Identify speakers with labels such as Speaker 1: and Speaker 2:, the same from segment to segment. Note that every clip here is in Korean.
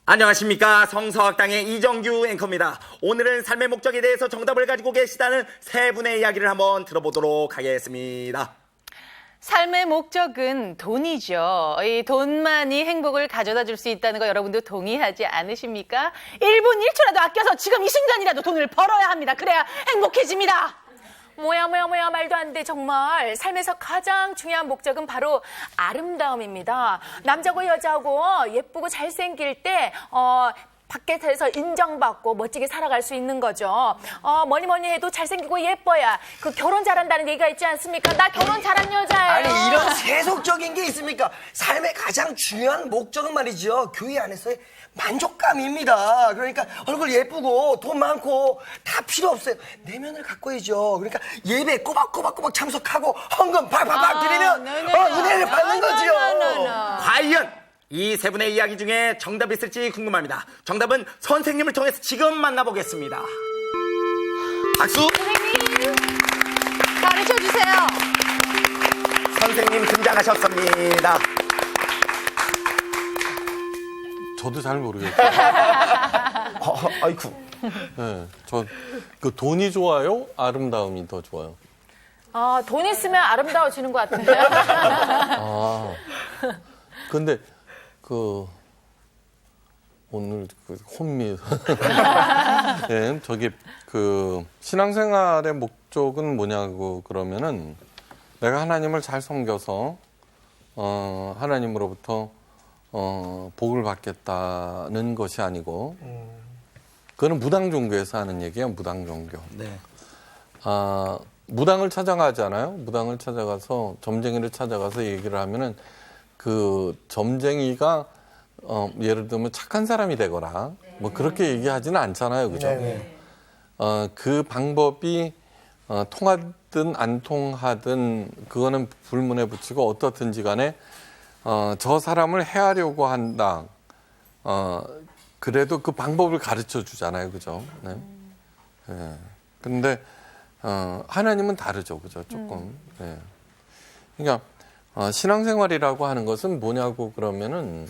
Speaker 1: 안녕하십니까. 성서학당의 이정규 앵커입니다. 오늘은 삶의 목적에 대해서 정답을 가지고 계시다는 세 분의 이야기를 한번 들어보도록 하겠습니다.
Speaker 2: 삶의 목적은 돈이죠. 이 돈만이 행복을 가져다 줄 수 있다는 거 여러분도 동의하지 않으십니까? 1분 1초라도 아껴서 지금 이 순간이라도 돈을 벌어야 합니다. 그래야 행복해집니다.
Speaker 3: 뭐야 말도 안 돼. 정말 삶에서 가장 중요한 목적은 바로 아름다움입니다. 남자고 여자고 예쁘고 잘생길 때 밖에서 인정받고 멋지게 살아갈 수 있는 거죠. 뭐니 해도 잘생기고 예뻐야 그 결혼 잘한다는 얘기가 있지 않습니까? 나 결혼 잘한 여자예요.
Speaker 4: 아니 이런 세속적인 게 있습니까? 삶의 가장 중요한 목적은 말이죠. 교회 안에서의 만족감입니다. 그러니까 얼굴 예쁘고 돈 많고 다 필요 없어요. 내면을 가꿔야죠. 그러니까 예배 꼬박꼬박 참석하고 헌금 팍팍팍 드리면 은혜를 받는 거지요.
Speaker 1: 과연 이 세 분의 이야기 중에 정답이 있을지 궁금합니다. 정답은 선생님을 통해서 지금 만나보겠습니다. 박수!
Speaker 2: 선생님, 가르쳐주세요.
Speaker 1: 선생님 등장하셨습니다.
Speaker 5: 저도 잘 모르겠어요.
Speaker 1: 아이쿠.
Speaker 5: 네, 그 돈이 좋아요? 아름다움이 더 좋아요?
Speaker 3: 돈 있으면 아름다워지는 것 같은데요.
Speaker 5: 근데 오늘 혼미. 네, 신앙생활의 목적은 뭐냐고 그러면은 내가 하나님을 잘 섬겨서 하나님으로부터 복을 받겠다는 것이 아니고 그거는 무당 종교에서 하는 얘기예요. 무당 종교.
Speaker 1: 네.
Speaker 5: 무당을 찾아가잖아요. 무당을 찾아가서 점쟁이를 찾아가서 얘기를 하면은 그 점쟁이가 예를 들면 착한 사람이 되거나 뭐 그렇게 얘기하지는 않잖아요. 그죠? 그 방법이 통하든 안 통하든 그거는 불문에 붙이고 어떻든지 간에 저 사람을 해하려고 한다. 그래도 그 방법을 가르쳐 주잖아요. 그죠? 네. 네. 근데 하나님은 다르죠. 그죠? 조금. 네. 그러니까 신앙생활이라고 하는 것은 뭐냐고 그러면은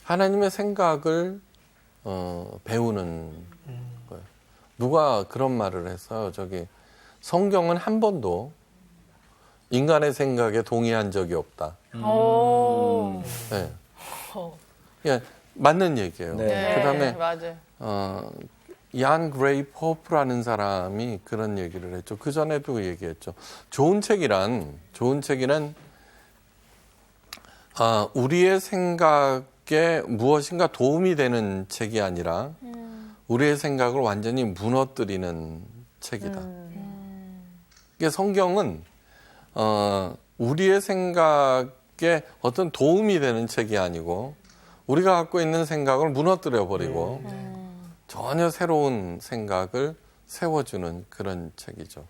Speaker 5: 하나님의 생각을 배우는 거예요. 누가 그런 말을 했어요. 성경은 한 번도 인간의 생각에 동의한 적이 없다. 네. 예, 맞는 얘기예요.
Speaker 1: 네.
Speaker 5: 그다음에
Speaker 2: 맞아요.
Speaker 5: 얀 그레이 포프라는 사람이 그런 얘기를 했죠. 그 전에도 얘기했죠. 좋은 책이란 우리의 생각에 무엇인가 도움이 되는 책이 아니라 우리의 생각을 완전히 무너뜨리는 책이다. 이게 성경은 우리의 생각에 어떤 도움이 되는 책이 아니고 우리가 갖고 있는 생각을 무너뜨려 버리고 전혀 새로운 생각을 세워주는 그런 책이죠.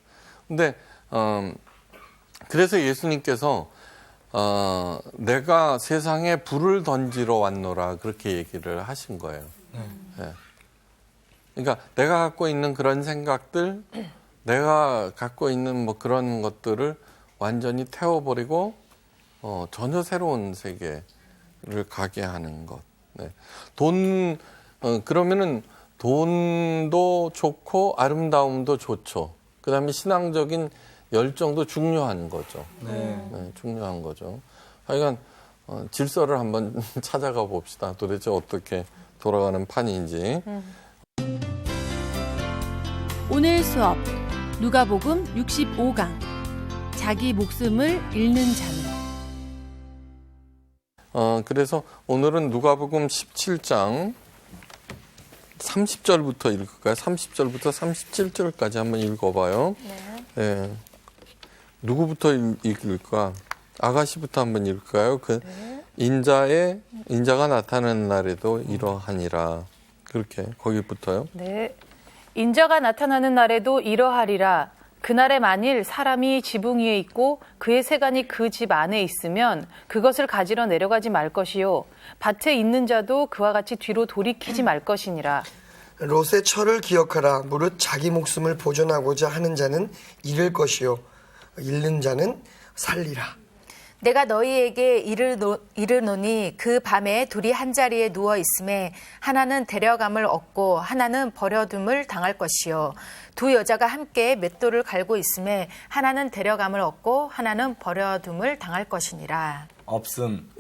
Speaker 5: 근데 그래서 예수님께서 내가 세상에 불을 던지러 왔노라 그렇게 얘기를 하신 거예요. 네. 그러니까 내가 갖고 있는 그런 생각들, 내가 갖고 있는 뭐 그런 것들을 완전히 태워버리고 전혀 새로운 세계를 가게 하는 것. 네. 그러면은 돈도 좋고 아름다움도 좋죠. 그다음에 신앙적인 열정도 중요한 거죠. 네, 중요한 거죠. 하여간 질서를 한번 찾아가 봅시다. 도대체 어떻게 돌아가는 판인지.
Speaker 6: 오늘 수업 누가복음 65강 자기 목숨을 잃는 자는
Speaker 5: 그래서 오늘은 누가복음 17장 30절부터 읽을까요? 30절부터 37절까지 한번 읽어봐요. 네. 누구부터 읽을까? 아가씨부터 한번 읽을까요? 인자가 나타나는 날에도 이러하니라. 그렇게 거기부터요.
Speaker 2: 네. 인자가 나타나는 날에도 이러하리라. 그날에 만일 사람이 지붕 위에 있고 그의 세간이 그 집 안에 있으면 그것을 가지러 내려가지 말 것이요. 밭에 있는 자도 그와 같이 뒤로 돌이키지 말 것이니라.
Speaker 4: 롯의 철을 기억하라. 무릇 자기 목숨을 보존하고자 하는 자는 잃을 것이요 잃는 자는 살리라.
Speaker 3: 내가 너희에게 이르노니 그 밤에 둘이 한 자리에 누워 있음에 하나는 데려감을 얻고 하나는 버려둠을 당할 것이요 두 여자가 함께 맷돌을 갈고 있음에 하나는 데려감을 얻고 하나는 버려둠을 당할 것이니라.
Speaker 1: 없음.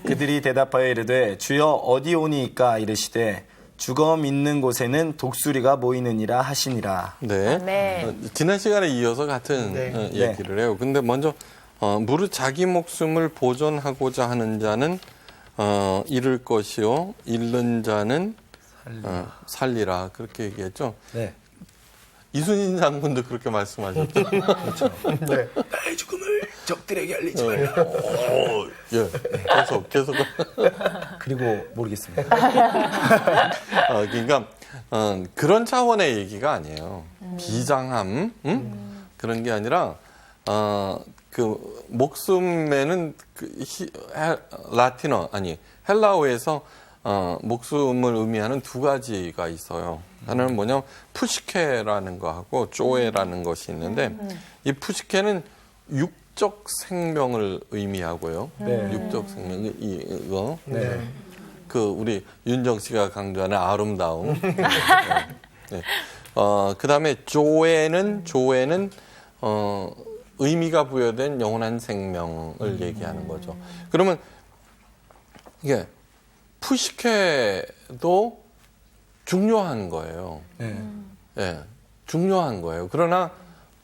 Speaker 1: 그들이 대답하여 이르되 주여 어디 오니이까 이르시되 주검 있는 곳에는 독수리가 모이느니라 하시니라.
Speaker 5: 네.
Speaker 3: 아멘.
Speaker 5: 지난 시간에 이어서 같은 얘기를 해요. 근데 먼저 무릇 자기 목숨을 보존하고자 하는 자는 잃을 것이요 잃는 자는 살리라. 그렇게 얘기했죠.
Speaker 1: 네.
Speaker 5: 이순신 장군도 그렇게 말씀하셨죠.
Speaker 1: 그렇죠.
Speaker 4: 네.
Speaker 1: 나의 죽음을 적들에게 알리지 말라.
Speaker 5: 예, 계속.
Speaker 1: 그리고 모르겠습니다.
Speaker 5: 그러니까 그런 차원의 얘기가 아니에요. 비장함 그런 게 아니라 그 목숨에는 헬라어에서 목숨을 의미하는 두 가지가 있어요. 하나는 뭐냐면 푸시케라는 거하고 쪼에라는 것이 있는데 이 푸시케는 육적 생명을 의미하고요.
Speaker 1: 네.
Speaker 5: 육적 생명 이거.
Speaker 1: 네.
Speaker 5: 그 우리 윤정 씨가 강조하는 아름다움. 네. 그다음에 조에는 의미가 부여된 영원한 생명을 얘기하는 거죠. 그러면 이게 푸시케도 중요한 거예요.
Speaker 1: 네.
Speaker 5: 예, 중요한 거예요. 그러나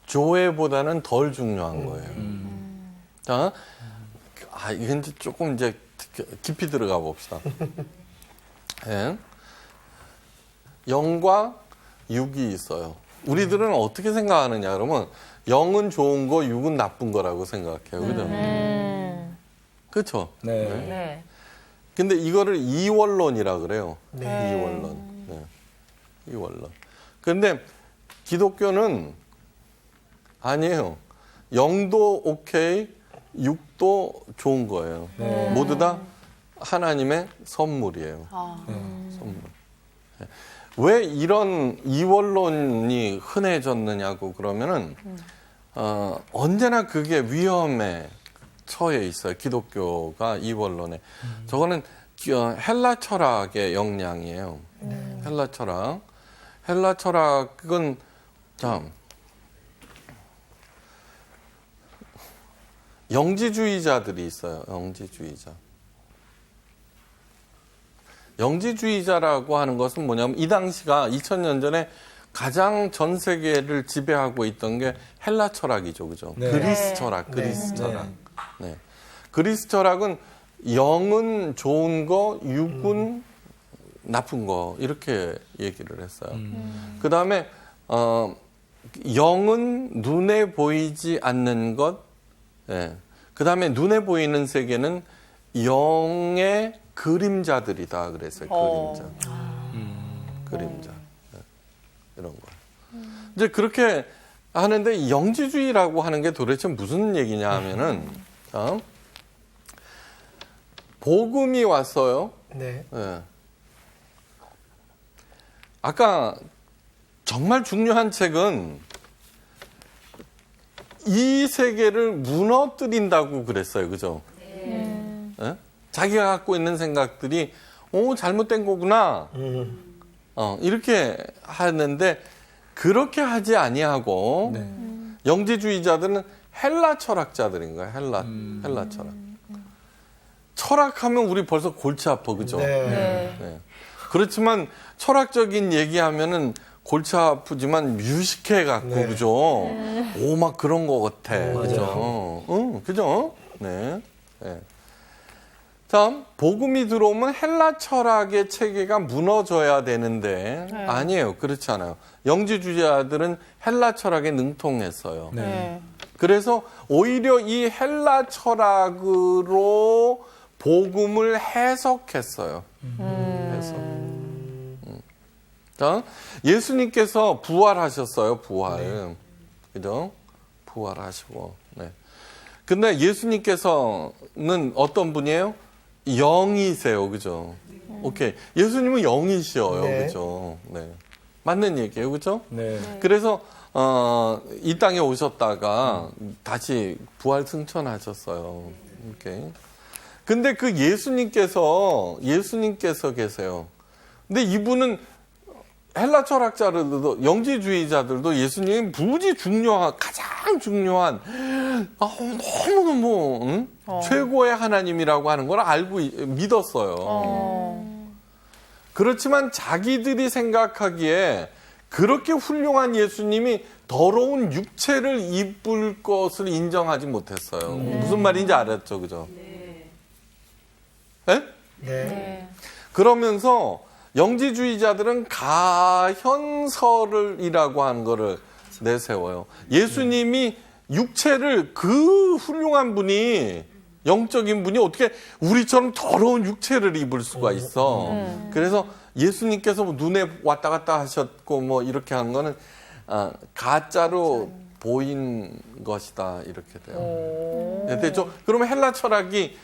Speaker 5: 조회보다는 덜 중요한 거예요. 자, 이건 조금 이제 깊이 들어가 봅시다. 예. 영과 육이 있어요. 우리들은 어떻게 생각하느냐 그러면 영은 좋은 거, 육은 나쁜 거라고 생각해요. 그죠? 그렇죠?
Speaker 1: 네.
Speaker 3: 네.
Speaker 5: 근데 이거를 이원론이라 그래요.
Speaker 4: 네.
Speaker 5: 이원론. 네. 이원론. 근데 기독교는 아니에요. 영도 오케이, 육도 좋은 거예요. 모두 다 하나님의 선물이에요. 선물. 네. 왜 이런 이원론이 흔해졌느냐고 그러면은 언제나 그게 위험에 처해 있어요. 기독교가 이원론에. 저거는 헬라 철학의 영향이에요. 헬라 철학. 헬라 철학은 참 영지주의자들이 있어요. 영지주의자라고 하는 것은 뭐냐면 이 당시가 2000년 전에 가장 전 세계를 지배하고 있던 게 헬라 철학이죠. 그죠?
Speaker 1: 네.
Speaker 5: 그리스 철학. 네. 그리스 철학은 영은 좋은 거, 육은 나쁜 거 이렇게 얘기를 했어요. 그다음에 영은 눈에 보이지 않는 것, 예. 그다음에 눈에 보이는 세계는 영의 그림자들이다 그랬어요. 그림자. 예. 이런 거. 이제 그렇게 하는데 영지주의라고 하는 게 도대체 무슨 얘기냐 하면은 복음이 왔어요.
Speaker 4: 네.
Speaker 5: 예. 아까 정말 중요한 책은 이 세계를 무너뜨린다고 그랬어요. 그죠? 예? 자기가 갖고 있는 생각들이 잘못된 거구나. 이렇게 하는데 그렇게 하지 아니하고 영지주의자들은 헬라 철학자들인 거예요. 헬라 철학. 철학하면 우리 벌써 골치 아파. 그죠?
Speaker 4: 네.
Speaker 5: 네. 그렇지만 철학적인 얘기하면은 골치 아프지만 유식해 갖고
Speaker 4: 네.
Speaker 5: 그죠? 오 막 그런 거 같아. 그죠? 그죠? 네. 네. 다음 복음이 들어오면 헬라 철학의 체계가 무너져야 되는데 아니에요. 그렇지 않아요. 영지주의자들은 헬라 철학에 능통했어요.
Speaker 1: 네.
Speaker 5: 그래서 오히려 이 헬라 철학으로 복음을 해석했어요. 해석. 자, 예수님께서 부활하셨어요. 부활. 그죠? 부활하시고. 네. 근데 예수님께서는 어떤 분이에요? 영이세요. 그죠? 오케이. 예수님은 영이시어요.
Speaker 4: 네.
Speaker 5: 그죠? 네. 맞는 얘기예요. 그죠?
Speaker 1: 네.
Speaker 5: 그래서 이 땅에 오셨다가 다시 부활 승천하셨어요. 이렇게. 근데 그 예수님께서 계세요. 근데 이분은 헬라 철학자들도 영지주의자들도 예수님이 무지 가장 중요한 너무너무 최고의 하나님이라고 하는 걸 알고 믿었어요. 그렇지만 자기들이 생각하기에 그렇게 훌륭한 예수님이 더러운 육체를 입을 것을 인정하지 못했어요. 무슨 말인지 알았죠, 그죠? 네?
Speaker 4: 네.
Speaker 5: 그러면서 영지주의자들은 가현설이라고 하는 거를 내세워요. 예수님이 육체를 그 훌륭한 분이 영적인 분이 어떻게 우리처럼 더러운 육체를 입을 수가 있어. 그래서 예수님께서 눈에 왔다 갔다 하셨고 뭐 이렇게 하는 거는 가짜로 보인 것이다 이렇게 돼요. 네, 됐죠? 그러면 헬라 철학이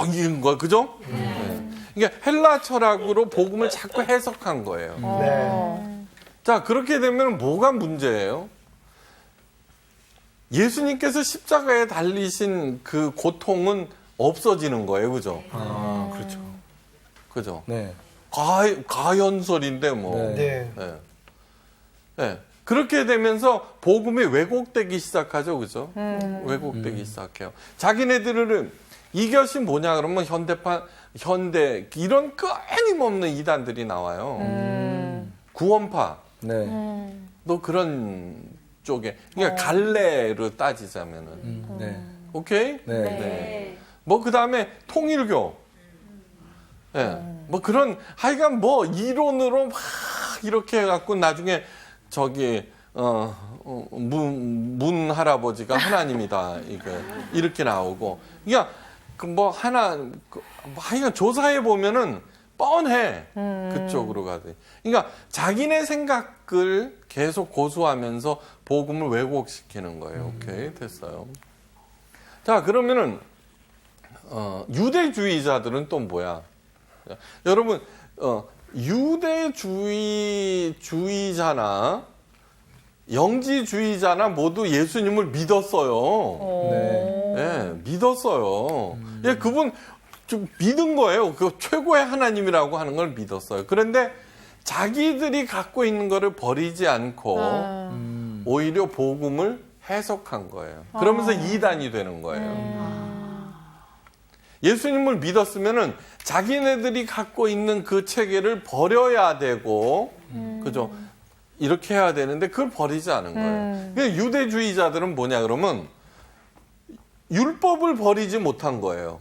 Speaker 5: 이긴 거 그죠? 네. 그러니까 헬라 철학으로 복음을 자꾸 해석한 거예요.
Speaker 4: 네.
Speaker 5: 자, 그렇게 되면 뭐가 문제예요? 예수님께서 십자가에 달리신 그 고통은 없어지는 거예요. 그죠?
Speaker 1: 그렇죠.
Speaker 5: 그죠?
Speaker 1: 네.
Speaker 5: 가현설인데 뭐.
Speaker 4: 네.
Speaker 5: 네. 네. 그렇게 되면서 복음이 왜곡되기 시작하죠. 그죠? 왜곡되기 시작해요. 자기네들은 이것이 뭐냐 그러면 현대 이런 끊임없는 이단들이 나와요. 구원파.
Speaker 1: 네.
Speaker 5: 또 그런 쪽에 그러니까 갈래로 따지자면은
Speaker 1: 네.
Speaker 5: 오케이?
Speaker 1: 네.
Speaker 5: 네. 뭐 그다음에 통일교. 예. 뭐 그런 하여간 뭐 이론으로 막 이렇게 해 갖고 나중에 저기 문 할아버지가 하나님이다 이렇게 나오고 그러니까 뭐 하여간 조사해 보면은 뻔해 그쪽으로 가지. 그러니까 자기네 생각을 계속 고수하면서 복음을 왜곡시키는 거예요. 오케이 됐어요. 자 그러면은 유대주의자들은 또 뭐야? 여러분 유대주의자나 영지주의자나 모두 예수님을 믿었어요.
Speaker 1: 네.
Speaker 5: 예, 믿었어요. 예, 그분 좀 믿은 거예요. 그 최고의 하나님이라고 하는 걸 믿었어요. 그런데 자기들이 갖고 있는 거를 버리지 않고 오히려 복음을 해석한 거예요. 그러면서 이단이 되는 거예요. 예수님을 믿었으면은 자기네들이 갖고 있는 그 체계를 버려야 되고, 그죠? 이렇게 해야 되는데 그걸 버리지 않은 거예요. 그러니까 유대주의자들은 뭐냐 그러면 율법을 버리지 못한 거예요.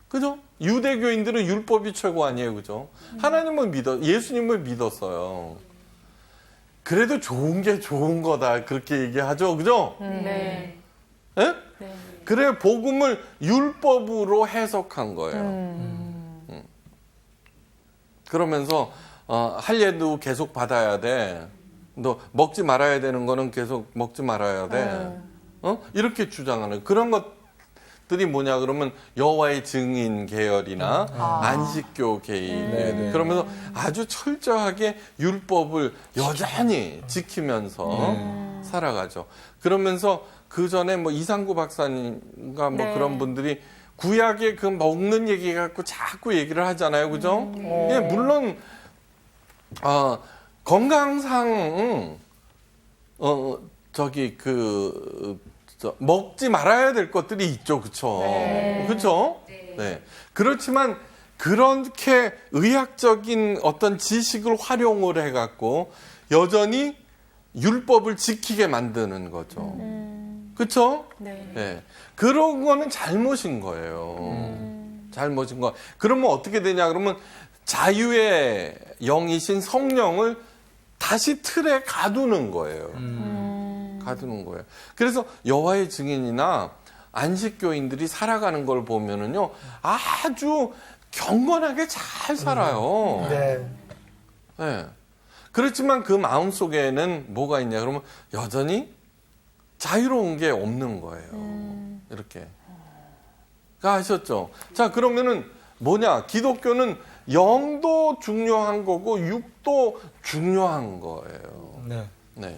Speaker 5: 그죠? 유대교인들은 율법이 최고 아니에요, 그죠? 하나님을 예수님을 믿었어요. 그래도 좋은 게 좋은 거다 그렇게 얘기하죠, 그죠?
Speaker 3: 네.
Speaker 5: 예? 그래 복음을 율법으로 해석한 거예요. 그러면서 할례도 계속 받아야 돼. 너 먹지 말아야 되는 거는 계속 먹지 말아야 돼. 이렇게 주장하는 그런 것들이 뭐냐 그러면 여호와의 증인 계열이나 안식교 계열. 그러면서 아주 철저하게 율법을 여전히 지키면서 살아가죠. 그러면서 그 전에 뭐 이상구 박사님과 뭐 그런 분들이 구약의 그 먹는 얘기 갖고 자꾸 얘기를 하잖아요, 그죠? 예, 물론 건강상 먹지 말아야 될 것들이 있죠, 그렇죠? 그렇죠? 네. 그렇지만 그렇게 의학적인 어떤 지식을 활용을 해갖고 여전히 율법을 지키게 만드는 거죠. 그렇죠? 네. 그런 거는 잘못인 거예요. 잘못인 거. 그러면 어떻게 되냐 그러면 자유의 영이신 성령을 다시 틀에 가두는 거예요. 가두는 거예요. 그래서 여호와의 증인이나 안식교인들이 살아가는 걸 보면은요 아주 경건하게 잘 살아요.
Speaker 4: 네.
Speaker 5: 네. 그렇지만 그 마음 속에는 뭐가 있냐 그러면 여전히 자유로운 게 없는 거예요. 이렇게. 아셨죠? 자, 그러면은 뭐냐? 기독교는 영도 중요한 거고 육도 중요한 거예요.
Speaker 1: 네.
Speaker 5: 네.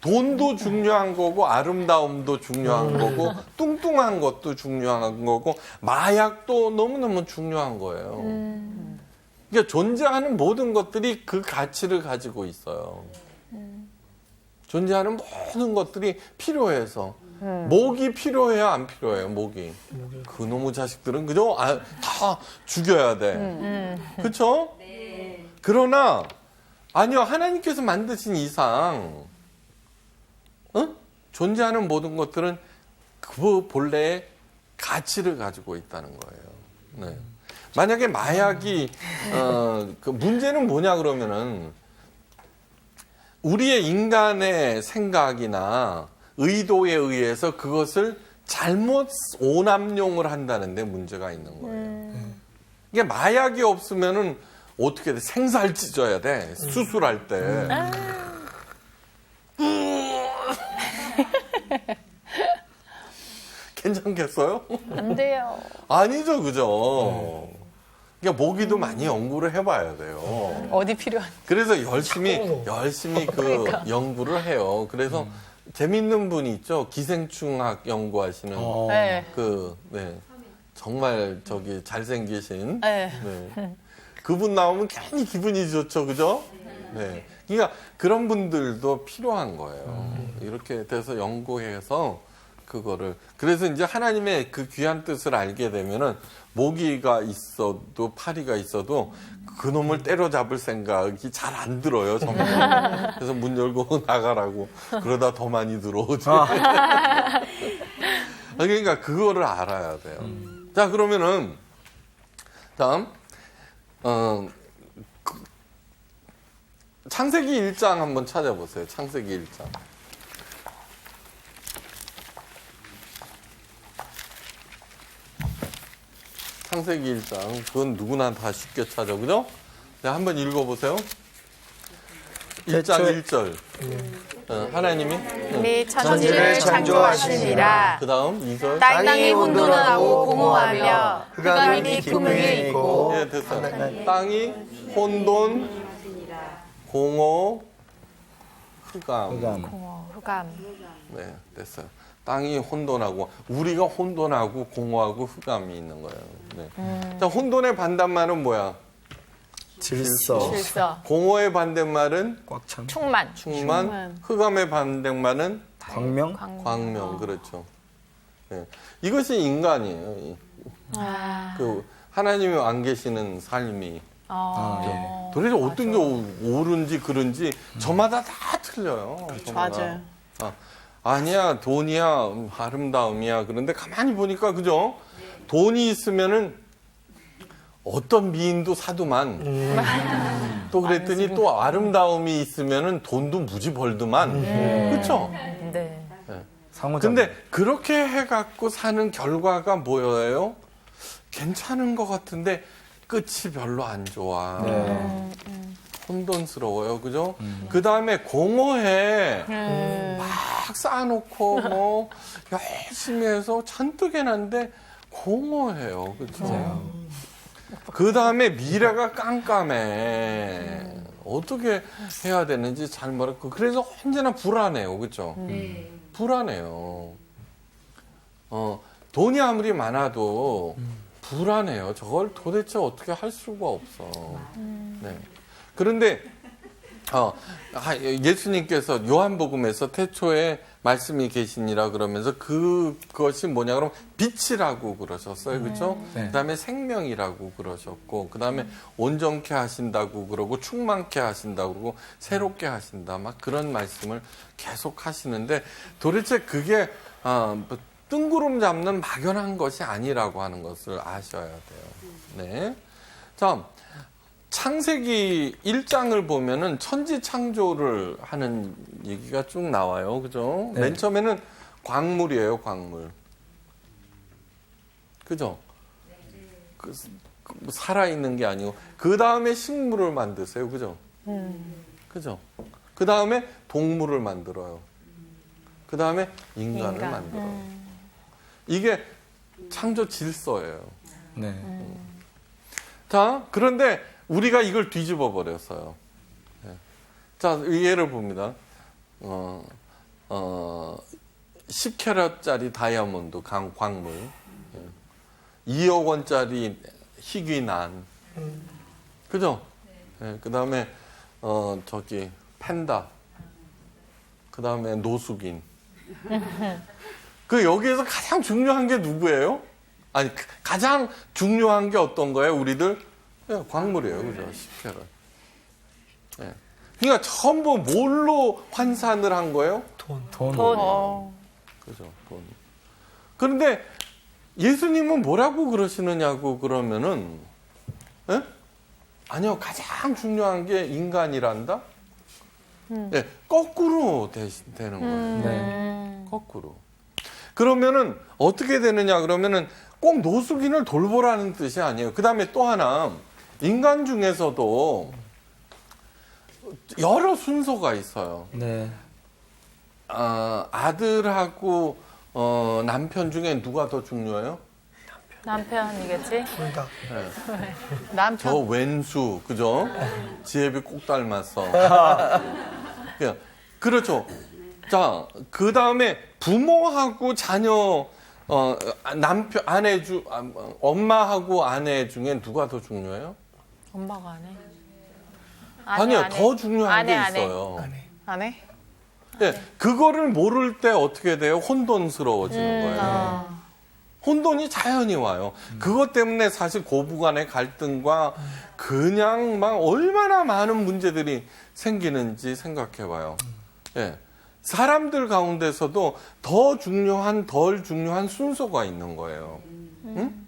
Speaker 5: 돈도 중요한 거고 아름다움도 중요한 거고 뚱뚱한 것도 중요한 거고 마약도 너무너무 중요한 거예요. 그러니까 존재하는 모든 것들이 그 가치를 가지고 있어요. 존재하는 모든 것들이 필요해서 목이 필요해요, 안 필요해요? 목이. 그놈의 자식들은 그죠? 다 죽여야 돼. 그렇죠? 그러나 아니요, 하나님께서 만드신 이상 존재하는 모든 것들은 그 본래의 가치를 가지고 있다는 거예요. 네. 만약에 마약이 그 문제는 뭐냐 그러면은 우리의 인간의 생각이나 의도에 의해서 그것을 잘못 오남용을 한다는데 문제가 있는 거예요. 이게 마약이 없으면은 어떻게 돼? 생살 찢어야 돼. 수술할 때. 괜찮겠어요?
Speaker 2: 안 돼요.
Speaker 5: 아니죠, 그죠? 그러니까 모기도 많이 연구를 해봐야 돼요.
Speaker 2: 어디 필요한?
Speaker 5: 그래서 열심히 그 연구를 해요. 그래서 재밌는 분이 있죠. 기생충학 연구하시는
Speaker 2: 네.
Speaker 5: 네. 정말 잘생기신.
Speaker 2: 네.
Speaker 5: 네. 그분 나오면 괜히 기분이 좋죠, 그죠? 네. 그러니까 그런 분들도 필요한 거예요. 이렇게 돼서 연구해서 그거를. 그래서 이제 하나님의 그 귀한 뜻을 알게 되면은 모기가 있어도 파리가 있어도 그놈을 때려잡을 생각이 잘 안 들어요, 정말. 그래서 문 열고 나가라고. 그러다 더 많이 들어오지. 그러니까 그거를 알아야 돼요. 자, 그러면은 다음 창세기 1장 한번 찾아보세요. 창세기 1장. 창세기 1장. 그건 누구나 다 쉽게 찾아, 그죠? 네, 한번 읽어보세요. 1장 1절. 하나님이
Speaker 3: 네, 천지를 창조하시니라.
Speaker 5: 그 다음 2절.
Speaker 3: 땅이 혼돈하고 공허하며
Speaker 4: 흑암이
Speaker 3: 깊음
Speaker 4: 깊음에
Speaker 3: 위에 있고
Speaker 5: 예, 됐어요. 땅이 혼돈, 공허, 흑암.
Speaker 3: 흑암.
Speaker 5: 네, 됐어요. 땅이 혼돈하고 우리가 혼돈하고 공허하고 흑암이 있는 거예요. 네. 자, 혼돈의 반대말은 뭐야?
Speaker 1: 질서,
Speaker 3: 질서.
Speaker 5: 공허의 반대말은
Speaker 1: 꽉 찬,
Speaker 3: 충만.
Speaker 5: 충만. 흑암의 반대말은
Speaker 1: 광명,
Speaker 5: 광명. 그렇죠. 네. 이것이 인간이에요. 그 하나님이 안 계시는 삶이.
Speaker 1: 예.
Speaker 5: 도대체 어떤 게 옳은지 그른지 저마다 다 틀려요. 저마다.
Speaker 2: 맞아요.
Speaker 5: 아니야, 돈이야, 아름다움이야. 그런데 가만히 보니까 그죠? 돈이 있으면은 어떤 미인도 사두만. 또 그랬더니 또 아름다움이 있으면은 돈도 무지 벌드만. 그렇죠?
Speaker 3: 네.
Speaker 1: 상호작용.
Speaker 5: 근데 그렇게 해갖고 사는 결과가 뭐예요? 괜찮은 것 같은데 끝이 별로 안 좋아. 혼돈스러워요, 그죠? 그 다음에 공허해. 막 쌓아놓고 뭐 열심히 해서 잔뜩 해놨는데 공허해요, 그죠? 그 다음에 미래가 깜깜해. 어떻게 해야 되는지 잘 모르고 그래서 언제나 불안해요, 그죠? 불안해요. 돈이 아무리 많아도 불안해요. 저걸 도대체 어떻게 할 수가 없어. 네. 그런데 예수님께서 요한복음에서 태초에 말씀이 계시니라 그러면서 그것이 뭐냐 그러면 빛이라고 그러셨어요. 그렇죠?
Speaker 1: 네.
Speaker 5: 그다음에 생명이라고 그러셨고 그다음에 온전케 하신다고 그러고 충만케 하신다고 그러고 새롭게 하신다. 막 그런 말씀을 계속 하시는데 도대체 그게 뭐 뜬구름 잡는 막연한 것이 아니라고 하는 것을 아셔야 돼요. 네. 자, 창세기 1장을 보면은 천지 창조를 하는 얘기가 쭉 나와요. 그죠?
Speaker 1: 네.
Speaker 5: 맨 처음에는 광물이에요, 광물. 그죠? 살아있는 게 아니고. 그 다음에 식물을 만드세요. 그죠? 그죠? 그 다음에 동물을 만들어요. 그 다음에 인간을 만들어요. 이게 창조 질서예요.
Speaker 1: 네.
Speaker 5: 자, 그런데 우리가 이걸 뒤집어 버렸어요. 자, 예를 봅니다. 10캐럿짜리 다이아몬드 광물, 2억 원짜리 희귀난, 그죠? 예, 그 다음에 저기 팬다, 그 다음에 노숙인. 그 여기에서 가장 중요한 게 누구예요? 아니 가장 중요한 게 어떤 거예요? 우리들 예, 광물이에요, 그죠? 10캐럿. 예. 그러니까 전부 뭘로 환산을 한 거예요?
Speaker 1: 돈.
Speaker 5: 그죠? 돈. 그런데 예수님은 뭐라고 그러시느냐고 그러면은, 예? 아니요, 가장 중요한 게 인간이란다? 예, 거꾸로 되는 거예요.
Speaker 1: 네.
Speaker 5: 거꾸로. 그러면은 어떻게 되느냐 그러면은 꼭 노숙인을 돌보라는 뜻이 아니에요. 그 다음에 또 하나, 인간 중에서도 여러 순서가 있어요.
Speaker 1: 네.
Speaker 5: 아들하고 남편 중에 누가 더 중요해요?
Speaker 3: 남편이겠지?
Speaker 4: 둘 다.
Speaker 5: 저
Speaker 2: 남편.
Speaker 5: 왼수, 그죠? 지혜비 꼭 닮았어. 그렇죠. 자, 그 다음에 부모하고 자녀, 남편, 엄마하고 아내 중에 누가 더 중요해요?
Speaker 2: 엄마가 안 해.
Speaker 5: 아니요, 더 중요한 게
Speaker 3: 아내.
Speaker 5: 있어요.
Speaker 2: 안 해?
Speaker 5: 예, 그거를 모를 때 어떻게 돼요? 혼돈스러워지는 거예요. 혼돈이 자연히 와요. 그것 때문에 사실 고부간의 갈등과 그냥 막 얼마나 많은 문제들이 생기는지 생각해 봐요. 예. 사람들 가운데서도 더 중요한, 덜 중요한 순서가 있는 거예요. 응?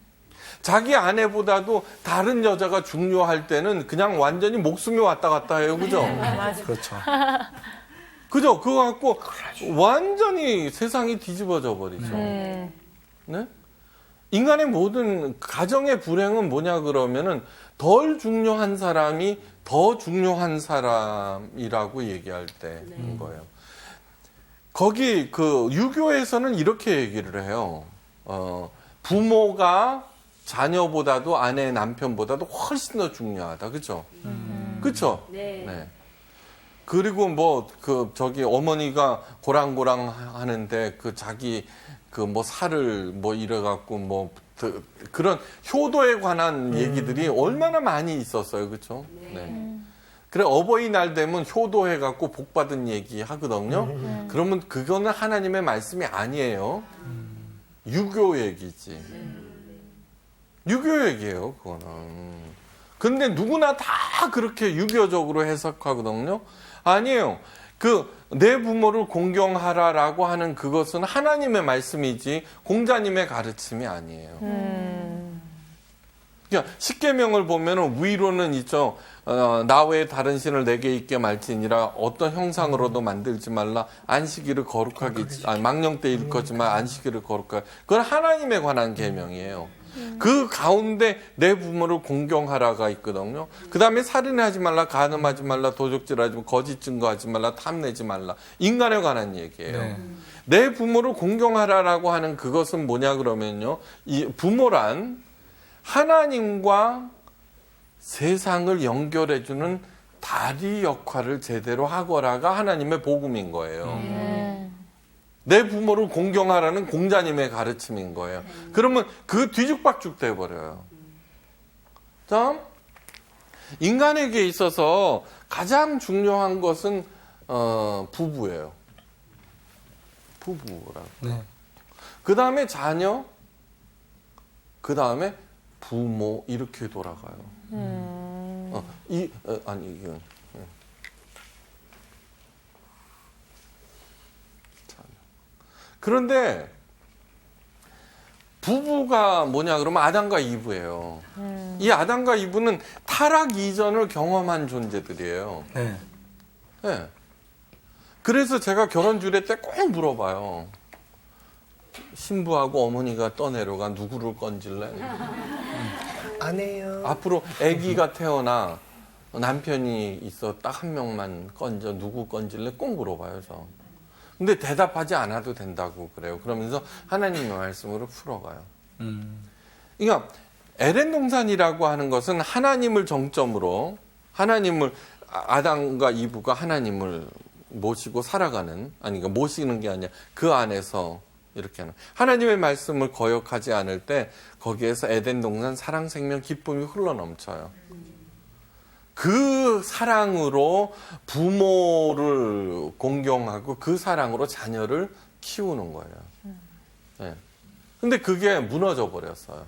Speaker 5: 자기 아내보다도 다른 여자가 중요할 때는 그냥 완전히 목숨이 왔다 갔다 해요. 그죠?
Speaker 1: 그렇죠.
Speaker 5: 그죠? 그거 갖고 완전히 세상이 뒤집어져 버리죠. 네? 인간의 모든 가정의 불행은 뭐냐 그러면은 덜 중요한 사람이 더 중요한 사람이라고 얘기할 때인 거예요. 거기 그 유교에서는 이렇게 얘기를 해요. 부모가 자녀보다도 아내 남편보다도 훨씬 더 중요하다. 그죠? 그죠? 네. 그리고 뭐 저기 어머니가 고랑고랑 하는데 그 자기 그 뭐 살을 뭐 이래갖고 뭐 그런 효도에 관한 얘기들이 얼마나 많이 있었어요. 그렇죠? 네. 그래 어버이날 되면 효도해갖고 복 받은 얘기 하거든요. 그러면 그거는 하나님의 말씀이 아니에요. 유교 얘기지. 유교 얘기예요. 그거는. 근데 누구나 다 그렇게 유교적으로 해석하거든요. 아니에요. 내 부모를 공경하라라고 하는 그것은 하나님의 말씀이지 공자님의 가르침이 아니에요. 그러니까 십계명을 보면은 위로는 있죠. 나 외에 다른 신을 내게 있게 말지니라 어떤 형상으로도 만들지 말라. 안식일을 거룩하게 망령 때 일컫지만 안식일을 거룩하게. 그건 하나님에 관한 계명이에요. 그 가운데 내 부모를 공경하라가 있거든요. 그 다음에 살인하지 말라, 간음하지 말라, 도적질하지 말라, 거짓 증거하지 말라, 탐내지 말라. 인간에 관한 얘기예요.
Speaker 1: 네.
Speaker 5: 내 부모를 공경하라라고 하는 그것은 뭐냐 그러면요. 이 부모란 하나님과 세상을 연결해주는 다리 역할을 제대로 하거라가 하나님의 복음인 거예요. 내 부모를 공경하라는 공자님의 가르침인 거예요. 그러면 그 뒤죽박죽 돼버려요. 자, 인간에게 있어서 가장 중요한 것은 부부예요. 부부라고.
Speaker 1: 네.
Speaker 5: 그 다음에 자녀, 그 다음에 부모 이렇게 돌아가요. 이건. 그런데 부부가 뭐냐 그러면 아담과 이브예요. 이 아담과 이브는 타락 이전을 경험한 존재들이에요.
Speaker 1: 네.
Speaker 5: 네. 그래서 제가 결혼 주례 때 꼭 물어봐요. 신부하고 어머니가 떠내려가 누구를 건질래?
Speaker 4: 안 해요.
Speaker 5: 앞으로 아기가 태어나 남편이 있어 딱 한 명만 건져 누구 건질래? 꼭 물어봐요. 저. 근데 대답하지 않아도 된다고 그래요. 그러면서 하나님의 말씀으로 풀어가요. 그러니까 에덴 동산이라고 하는 것은 하나님을 정점으로 아담과 이브가 하나님을 모시고 살아가는, 아니, 그러니까 모시는 게 아니라 그 안에서 이렇게 하는. 하나님의 말씀을 거역하지 않을 때 거기에서 에덴 동산 사랑, 생명, 기쁨이 흘러넘쳐요. 그 사랑으로 부모를 공경하고 그 사랑으로 자녀를 키우는 거예요. 네. 근데 그게 무너져 버렸어요.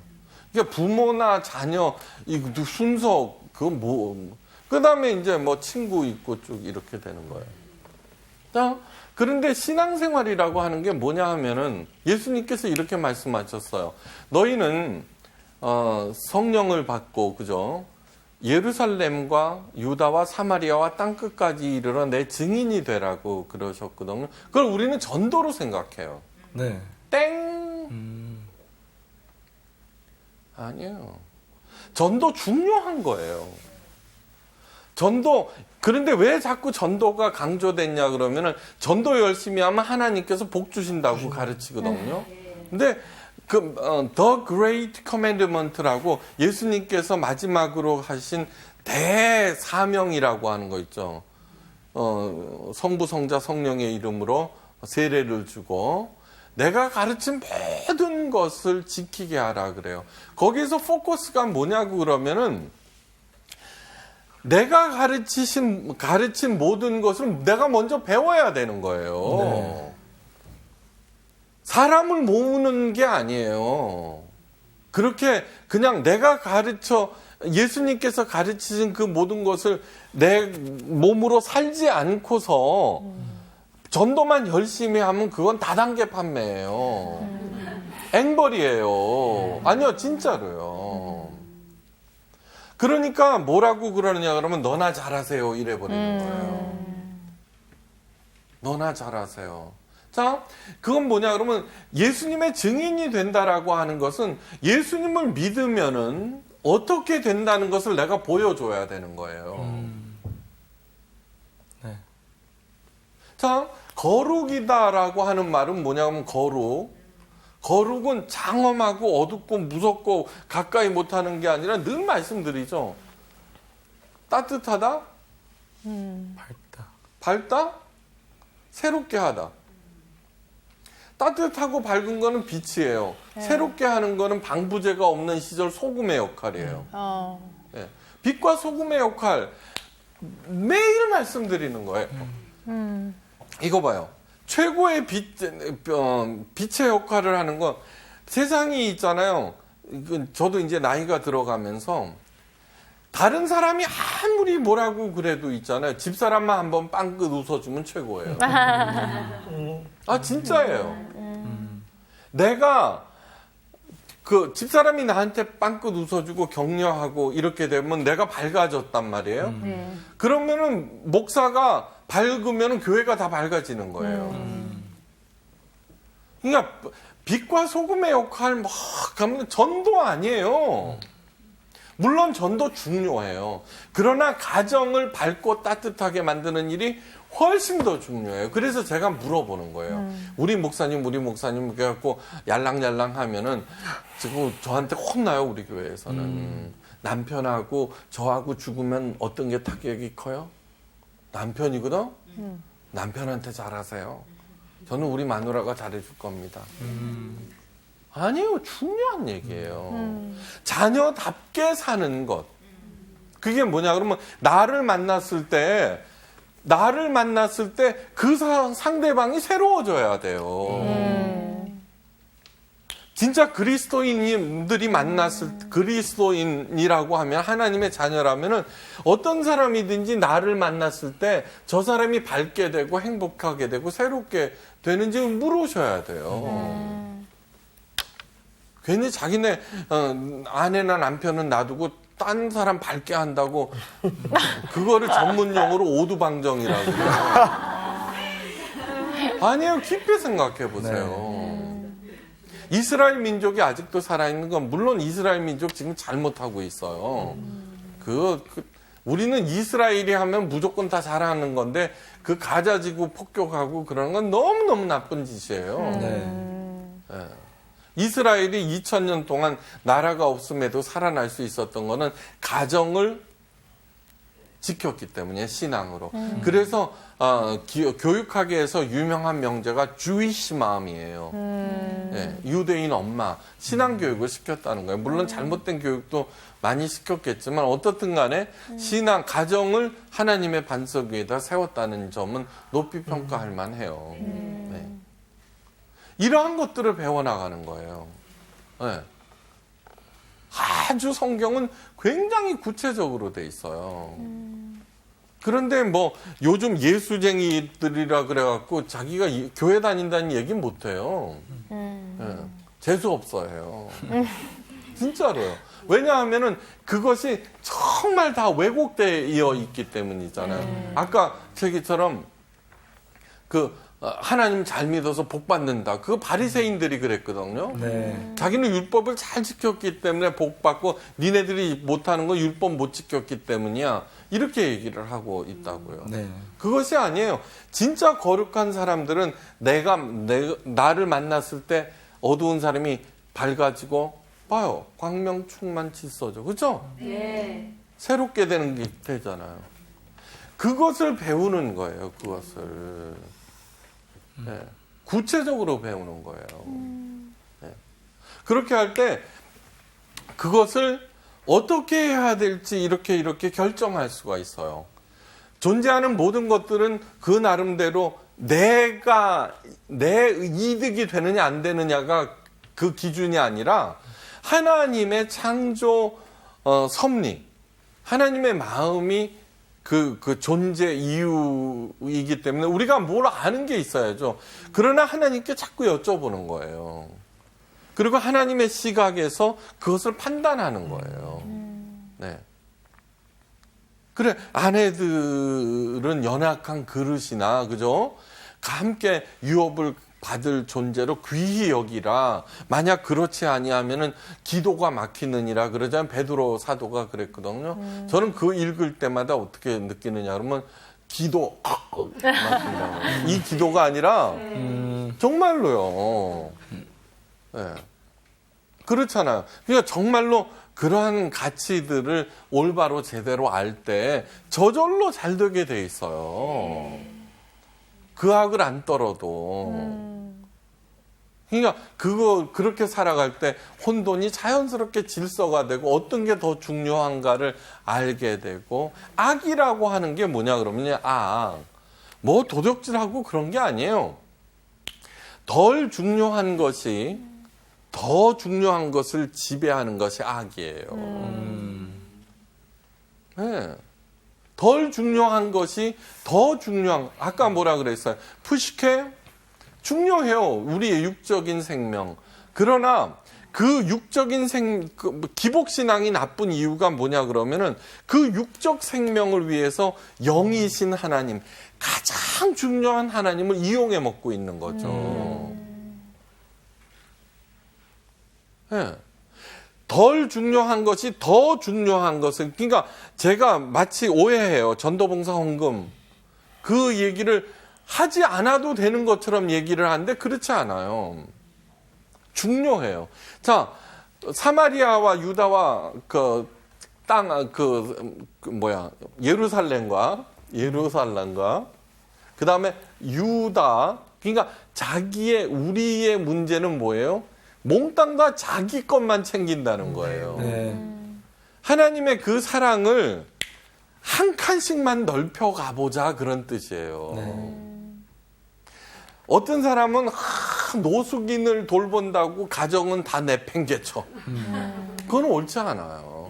Speaker 5: 그러니까 부모나 자녀, 이 순서, 그 다음에 이제 뭐 친구 있고 쭉 이렇게 되는 거예요. 그런데 신앙생활이라고 하는 게 뭐냐 하면은 예수님께서 이렇게 말씀하셨어요. 너희는, 성령을 받고, 그죠? 예루살렘과 유다와 사마리아와 땅끝까지 이르러 내 증인이 되라고 그러셨거든요. 그걸 우리는 전도로 생각해요.
Speaker 1: 네.
Speaker 5: 땡! 아니에요. 전도 중요한 거예요. 전도, 그런데 왜 자꾸 전도가 강조됐냐 그러면은 전도 열심히 하면 하나님께서 복 주신다고 가르치거든요. 근데 The Great Commandment라고 예수님께서 마지막으로 하신 대사명이라고 하는 거 있죠. 성부, 성자, 성령의 이름으로 세례를 주고 내가 가르친 모든 것을 지키게 하라 그래요. 거기서 포커스가 뭐냐고 그러면은 내가 가르친 모든 것을 내가 먼저 배워야 되는 거예요. 네. 사람을 모으는 게 아니에요. 그렇게 그냥 내가 예수님께서 가르치신 그 모든 것을 내 몸으로 살지 않고서 전도만 열심히 하면 그건 다단계 판매예요. 앵벌이에요. 아니요, 진짜로요. 그러니까 뭐라고 그러느냐 그러면 너나 잘하세요 이래 버리는 거예요. 너나 잘하세요. 자, 그건 뭐냐 그러면 예수님의 증인이 된다라고 하는 것은 예수님을 믿으면은 어떻게 된다는 것을 내가 보여줘야 되는 거예요.
Speaker 1: 네.
Speaker 5: 자, 거룩이다라고 하는 말은 뭐냐면 거룩은 장엄하고 어둡고 무섭고 가까이 못하는 게 아니라 늘 말씀드리죠. 따뜻하다? 밝다? 새롭게 하다. 따뜻하고 밝은 거는 빛이에요. 네. 새롭게 하는 거는 방부제가 없는 시절 소금의 역할이에요. 네. 빛과 소금의 역할 매일 말씀드리는 거예요. 이거 봐요. 최고의 빛의 역할을 하는 건 세상이 있잖아요. 저도 이제 나이가 들어가면서 다른 사람이 아무리 뭐라고 그래도 있잖아요. 집사람만 한번 빵긋 웃어주면 최고예요. 아, 진짜예요. 내가 집사람이 나한테 빵긋 웃어주고 격려하고 이렇게 되면 내가 밝아졌단 말이에요. 그러면은 목사가 밝으면 교회가 다 밝아지는 거예요. 그러니까 빛과 소금의 역할 막 가면 전도 아니에요. 물론 전도 중요해요. 그러나 가정을 밝고 따뜻하게 만드는 일이 훨씬 더 중요해요. 그래서 제가 물어보는 거예요. 우리 목사님 그래갖고 얄랑얄랑 하면은 지금 저한테 혼나요, 우리 교회에서는. 남편하고 저하고 죽으면 어떤 게 타격이 커요? 남편이거든? 남편한테 잘하세요. 저는 우리 마누라가 잘해줄 겁니다. 아니요, 중요한 얘기예요. 자녀답게 사는 것. 그게 뭐냐 그러면 나를 만났을 때 그 상대방이 새로워져야 돼요. 진짜 그리스도인들이 그리스도인이라고 하면 하나님의 자녀라면은 어떤 사람이든지 나를 만났을 때 저 사람이 밝게 되고 행복하게 되고 새롭게 되는지 물으셔야 돼요. 괜히 자기네 아내나 남편은 놔두고 딴 사람 밝게 한다고 그거를 전문용어로 오두방정이라고 그래요. 아니에요. 깊이 생각해 보세요. 이스라엘 민족이 아직도 살아있는 건 물론 이스라엘 민족 지금 잘못하고 있어요. 우리는 이스라엘이 하면 무조건 다 잘하는 건데 그 가자지구 폭격하고 그러는 건 너무너무 나쁜 짓이에요. 네. 이스라엘이 2000년 동안 나라가 없음에도 살아날 수 있었던 거는 가정을 지켰기 때문에 신앙으로. 그래서 교육학에서 유명한 명제가 주이시 맘이에요. 예, 유대인 엄마 신앙 교육을 시켰다는 거예요. 물론 잘못된 교육도 많이 시켰겠지만 어떻든 간에 신앙 가정을 하나님의 반석 위에다 세웠다는 점은 높이 평가할 만해요. 네. 이러한 것들을 배워나가는 거예요. 네. 아주 성경은 굉장히 구체적으로 돼 있어요. 그런데 뭐 요즘 예수쟁이들이라 그래갖고 자기가 교회 다닌다는 얘기 못해요. 네. 재수 없어요. 진짜로요. 왜냐하면은 그것이 정말 다 왜곡되어 있기 때문이잖아요. 아까 저기처럼 하나님 잘 믿어서 복 받는다. 그거 바리새인들이 그랬거든요.
Speaker 1: 네.
Speaker 5: 자기는 율법을 잘 지켰기 때문에 복 받고 니네들이 못하는 건 율법 못 지켰기 때문이야. 이렇게 얘기를 하고 있다고요.
Speaker 1: 네.
Speaker 5: 그것이 아니에요. 진짜 거룩한 사람들은 나를 만났을 때 어두운 사람이 밝아지고 봐요. 광명 충만 칠서죠. 그렇죠? 네. 새롭게 되는 게 되잖아요. 그것을 배우는 거예요. 그것을. 네. 구체적으로 배우는 거예요. 네. 그렇게 할 때 그것을 어떻게 해야 될지 이렇게 결정할 수가 있어요. 존재하는 모든 것들은 그 나름대로 내 이득이 되느냐 안 되느냐가 그 기준이 아니라 하나님의 창조 섭리, 하나님의 마음이 그 존재 이유이기 때문에 우리가 뭘 아는 게 있어야죠. 그러나 하나님께 자꾸 여쭤보는 거예요. 그리고 하나님의 시각에서 그것을 판단하는 거예요. 네. 그래, 아내들은 연약한 그릇이나, 그죠? 함께 유업을 받을 존재로 귀히 여기라. 만약 그렇지 아니하면은 기도가 막히느니라. 그러자면 베드로 사도가 그랬거든요. 저는 그 읽을 때마다 어떻게 느끼느냐 그러면 기도 막힌다고. 이 기도가 아니라 정말로요. 네. 그렇잖아요. 그러니까 정말로 그러한 가치들을 올바로 제대로 알 때 저절로 잘 되게 돼 있어요. 그 학을 안 떨어도. 그러니까 그렇게 살아갈 때 혼돈이 자연스럽게 질서가 되고 어떤 게 더 중요한가를 알게 되고, 악이라고 하는 게 뭐냐 그러면 뭐 도적질하고 그런 게 아니에요. 덜 중요한 것이 더 중요한 것을 지배하는 것이 악이에요. 네. 덜 중요한 것이 더 중요한, 아까 뭐라 그랬어요? 푸시케? 중요해요. 우리의 육적인 생명. 그러나 그 육적인 기복신앙이 나쁜 이유가 뭐냐 그러면은 그 육적 생명을 위해서 영이신 하나님, 가장 중요한 하나님을 이용해 먹고 있는 거죠. 네. 덜 중요한 것이 더 중요한 것을, 그러니까 제가 마치 오해해요. 전도봉사 헌금 그 얘기를 하지 않아도 되는 것처럼 얘기를 하는데 그렇지 않아요. 중요해요. 자, 사마리아와 유다와 예루살렘과 그 다음에 유다, 그러니까 우리의 문제는 뭐예요? 몽땅 다 자기 것만 챙긴다는 거예요.
Speaker 1: 네.
Speaker 5: 하나님의 그 사랑을 한 칸씩만 넓혀 가보자, 그런 뜻이에요.
Speaker 1: 네.
Speaker 5: 어떤 사람은 노숙인을 돌본다고 가정은 다 내팽개쳐. 그건 옳지 않아요.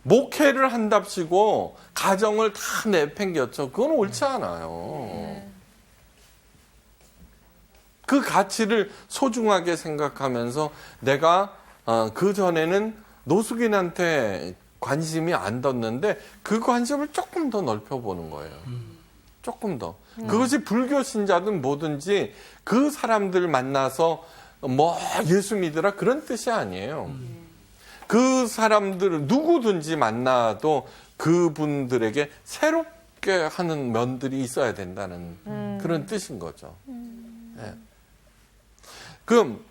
Speaker 5: 목회를 한답시고 가정을 다 내팽개쳐. 그건 옳지 않아요. 그 가치를 소중하게 생각하면서 내가 그 전에는 노숙인한테 관심이 안 뒀는데 그 관심을 조금 더 넓혀보는 거예요. 조금 더. 그것이 불교 신자든 뭐든지 그 사람들 만나서 뭐 예수 믿으라 그런 뜻이 아니에요. 그 사람들 누구든지 만나도 그분들에게 새롭게 하는 면들이 있어야 된다는 그런 뜻인 거죠. 네. 그럼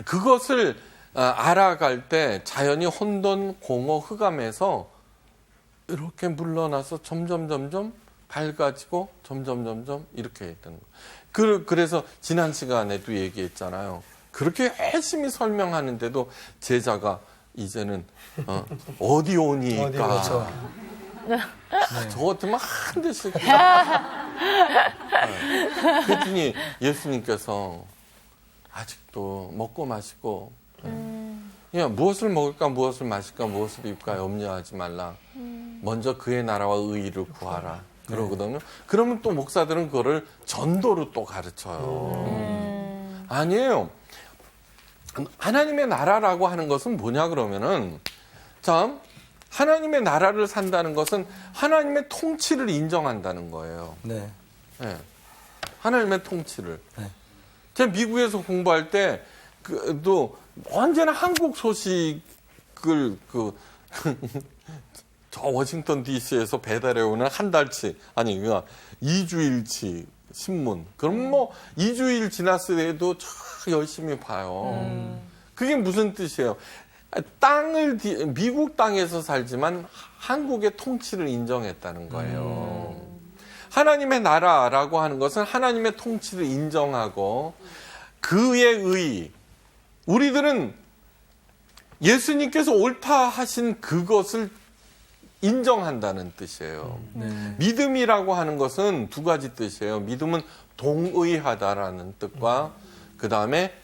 Speaker 5: 그것을 알아갈 때 자연히 혼돈, 공허, 흑암에서 이렇게 물러나서 점점 밝아지고 점점 이렇게 되는 거예요. 그래서 지난 시간에도 얘기했잖아요. 그렇게 열심히 설명하는데도 제자가 이제는 어디 오니까
Speaker 1: 그렇죠.
Speaker 5: 저 같으면 한 대씩 그랬더니 예수님께서 아직도 먹고 마시고 그냥 무엇을 먹을까 무엇을 마실까 무엇을 입을까 염려하지 말라. 먼저 그의 나라와 의의를 구하라. 그러거든요. 그러면 또 목사들은 그거를 전도로 또 가르쳐요. 아니에요. 하나님의 나라라고 하는 것은 뭐냐 그러면은 참 하나님의 나라를 산다는 것은 하나님의 통치를 인정한다는 거예요.
Speaker 1: 네.
Speaker 5: 네. 하나님의 통치를.
Speaker 1: 네.
Speaker 5: 제가 미국에서 공부할 때 또 언제나 한국 소식을 저 워싱턴 DC에서 배달해 오는 한 달치 아니 그러니까 2주일치 신문. 그럼 뭐 2주일 지났을 때도 참 열심히 봐요. 그게 무슨 뜻이에요? 미국 땅에서 살지만 한국의 통치를 인정했다는 거예요. 하나님의 나라라고 하는 것은 하나님의 통치를 인정하고 그의 의의. 우리들은 예수님께서 옳다 하신 그것을 인정한다는 뜻이에요. 믿음이라고 하는 것은 두 가지 뜻이에요. 믿음은 동의하다라는 뜻과 그 다음에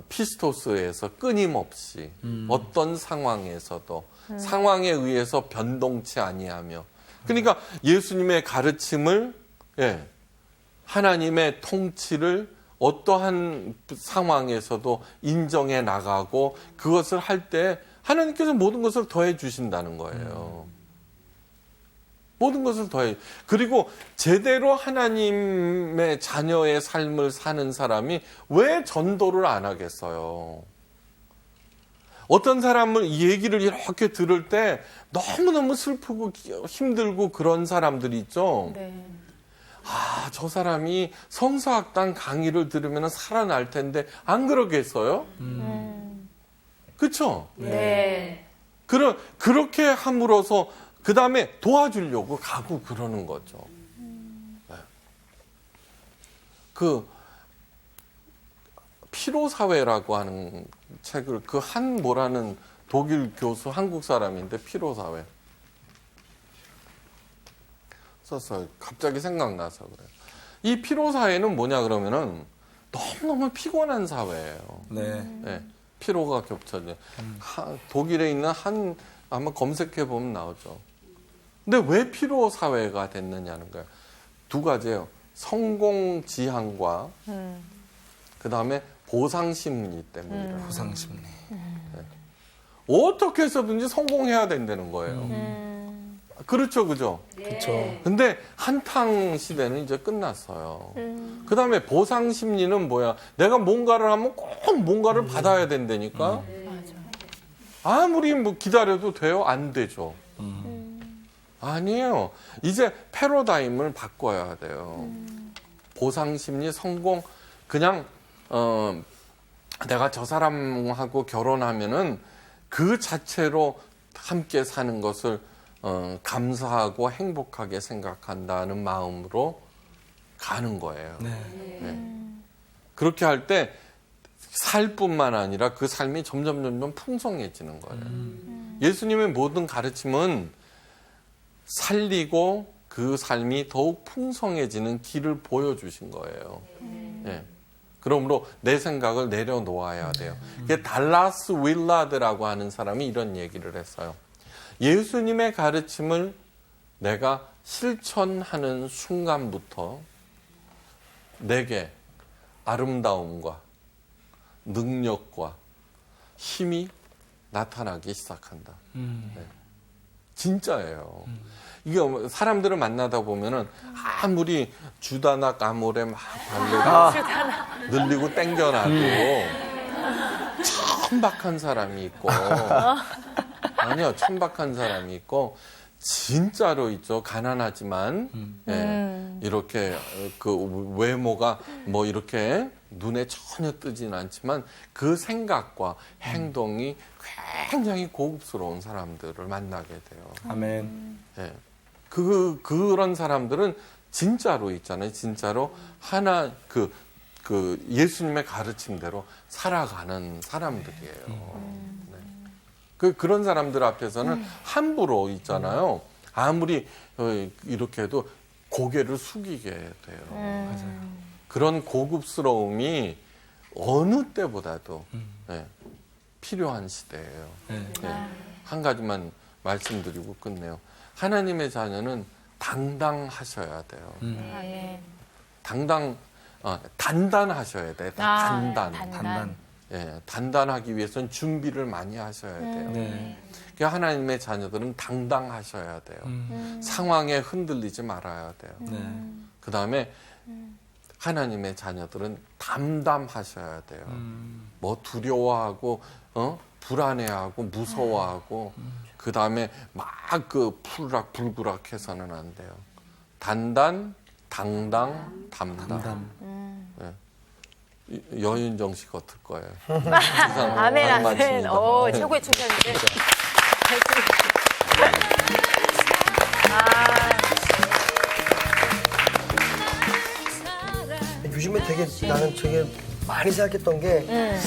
Speaker 5: 피스토스에서 끊임없이 어떤 상황에서도 상황에 의해서 변동치 아니하며 그러니까 예수님의 가르침을 하나님의 통치를 어떠한 상황에서도 인정해 나가고 그것을 할 때 하나님께서 모든 것을 더해 주신다는 거예요. 모든 것을 더해. 그리고 제대로 하나님의 자녀의 삶을 사는 사람이 왜 전도를 안 하겠어요? 어떤 사람을 이 얘기를 이렇게 들을 때 너무너무 슬프고 힘들고 그런 사람들이 있죠.
Speaker 2: 네.
Speaker 5: 아, 저 사람이 성서학당 강의를 들으면 살아날 텐데 안 그러겠어요? 그렇죠?
Speaker 3: 네.
Speaker 5: 그렇게 함으로써 그 다음에 도와주려고 가고 그러는 거죠. 네. 그 피로사회라고 하는 책을 그 한모라는 독일 교수 한국 사람인데 피로사회 썼어요. 갑자기 생각나서 그래요. 이 피로사회는 뭐냐 그러면은 너무너무 피곤한 사회예요.
Speaker 1: 네.
Speaker 5: 네. 피로가 겹쳐져. 독일에 있는 아마 검색해 보면 나오죠. 근데 왜 피로 사회가 됐느냐는 거예요. 두 가지예요. 성공 지향과 그 다음에 보상 심리 때문이라.
Speaker 1: 보상 심리.
Speaker 5: 어떻게 해서든지 성공해야 된다는 거예요. 그렇죠, 그죠?
Speaker 1: 그렇죠.
Speaker 5: 근데 한탕 시대는 이제 끝났어요. 그 다음에 보상 심리는 뭐야? 내가 뭔가를 하면 꼭 뭔가를 받아야 된다니까. 아무리 뭐 기다려도 돼요? 안 되죠. 아니에요. 이제 패러다임을 바꿔야 돼요. 보상 심리, 성공, 그냥 내가 저 사람하고 결혼하면은 그 자체로 함께 사는 것을 감사하고 행복하게 생각한다는 마음으로 가는 거예요. 네. 그렇게 할 때 살 뿐만 아니라 그 삶이 점점 풍성해지는 거예요. 예수님의 모든 가르침은 살리고 그 삶이 더욱 풍성해지는 길을 보여주신 거예요. 네. 그러므로 내 생각을 내려놓아야 돼요. 달라스 윌라드라고 하는 사람이 이런 얘기를 했어요. 예수님의 가르침을 내가 실천하는 순간부터 내게 아름다움과 능력과 힘이 나타나기 시작한다. 네. 진짜예요. 이게 사람들을 만나다 보면은 아무리 주다나 까몰에 막 발로 늘리고 땡겨놔도 천박한 사람이 있고 아니요, 천박한 사람이 있고 진짜로 있죠. 가난하지만 이렇게 그 외모가 뭐 이렇게 눈에 전혀 뜨진 않지만 그 생각과 행동이 굉장히 고급스러운 사람들을 만나게 돼요.
Speaker 1: 아멘.
Speaker 5: 예. 그런 사람들은 진짜로 있잖아요. 진짜로 그 예수님의 가르침대로 살아가는 사람들이에요. 네. 그런 사람들 앞에서는 함부로 있잖아요. 아무리 이렇게 해도 고개를 숙이게 돼요.
Speaker 1: 맞아요.
Speaker 5: 그런 고급스러움이 어느 때보다도 네, 필요한 시대예요.
Speaker 1: 네.
Speaker 5: 네. 한 가지만 말씀드리고 끝내요. 하나님의 자녀는 당당하셔야 돼요. 단단하셔야 돼요.
Speaker 1: 단단.
Speaker 5: 예, 단단하기 위해서는 준비를 많이 하셔야 돼요.
Speaker 1: 네.
Speaker 5: 그러니까 하나님의 자녀들은 당당하셔야 돼요. 상황에 흔들리지 말아야 돼요.
Speaker 1: 네.
Speaker 5: 그 다음에 하나님의 자녀들은 담담하셔야 돼요. 뭐 두려워하고 불안해하고 무서워하고 그 다음에 막 그 풀락불구락 해서는 안 돼요. 단단, 당당, 담담. 네. 여윤정 씨가 어떨 거예요?
Speaker 3: 아멘, 아멘. 최고의 칭찬인데.
Speaker 4: 요즘에 나는 되게 많이 생각했던 게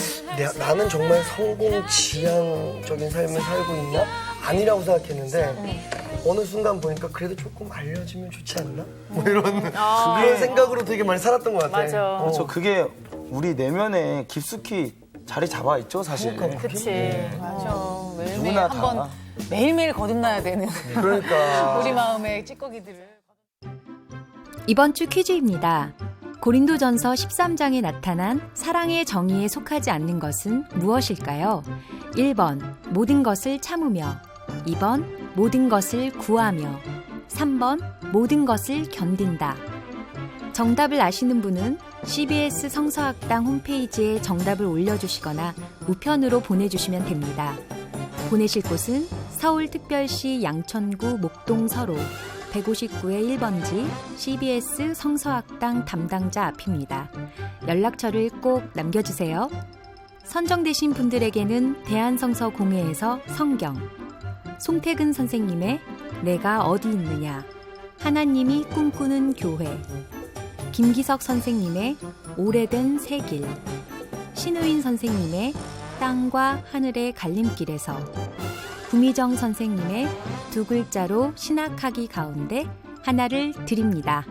Speaker 4: 나는 정말 성공 지향적인 삶을 살고 있나? 아니라고 생각했는데 어느 순간 보니까 그래도 조금 알려지면 좋지 않나? 뭐 이런 그런 생각으로 되게 많이 살았던 것 같아.
Speaker 3: 맞아.
Speaker 1: 그렇죠. 그게 우리 내면에 깊숙이 자리 잡아 있죠, 사실.
Speaker 3: 그치. 맞아. 매일매일
Speaker 1: 누구나 다.
Speaker 2: 한번 매일매일 거듭나야 되는
Speaker 4: 그러니까
Speaker 2: 우리 마음의 찌꺼기들을.
Speaker 6: 이번 주 퀴즈입니다. 고린도전서 13장에 나타난 사랑의 정의에 속하지 않는 것은 무엇일까요? 1번 모든 것을 참으며, 2번 모든 것을 구하며, 3번 모든 것을 견딘다. 정답을 아시는 분은 CBS 성서학당 홈페이지에 정답을 올려주시거나 우편으로 보내주시면 됩니다. 보내실 곳은 서울특별시 양천구 목동서로 159의 1번지 CBS 성서학당 담당자 앞입니다. 연락처를 꼭 남겨주세요. 선정되신 분들에게는 대한성서공회에서 성경, 송태근 선생님의 내가 어디 있느냐, 하나님이 꿈꾸는 교회, 김기석 선생님의 오래된 새길, 신우인 선생님의 땅과 하늘의 갈림길에서, 구미정 선생님의 두 글자로 신학하기 가운데 하나를 드립니다.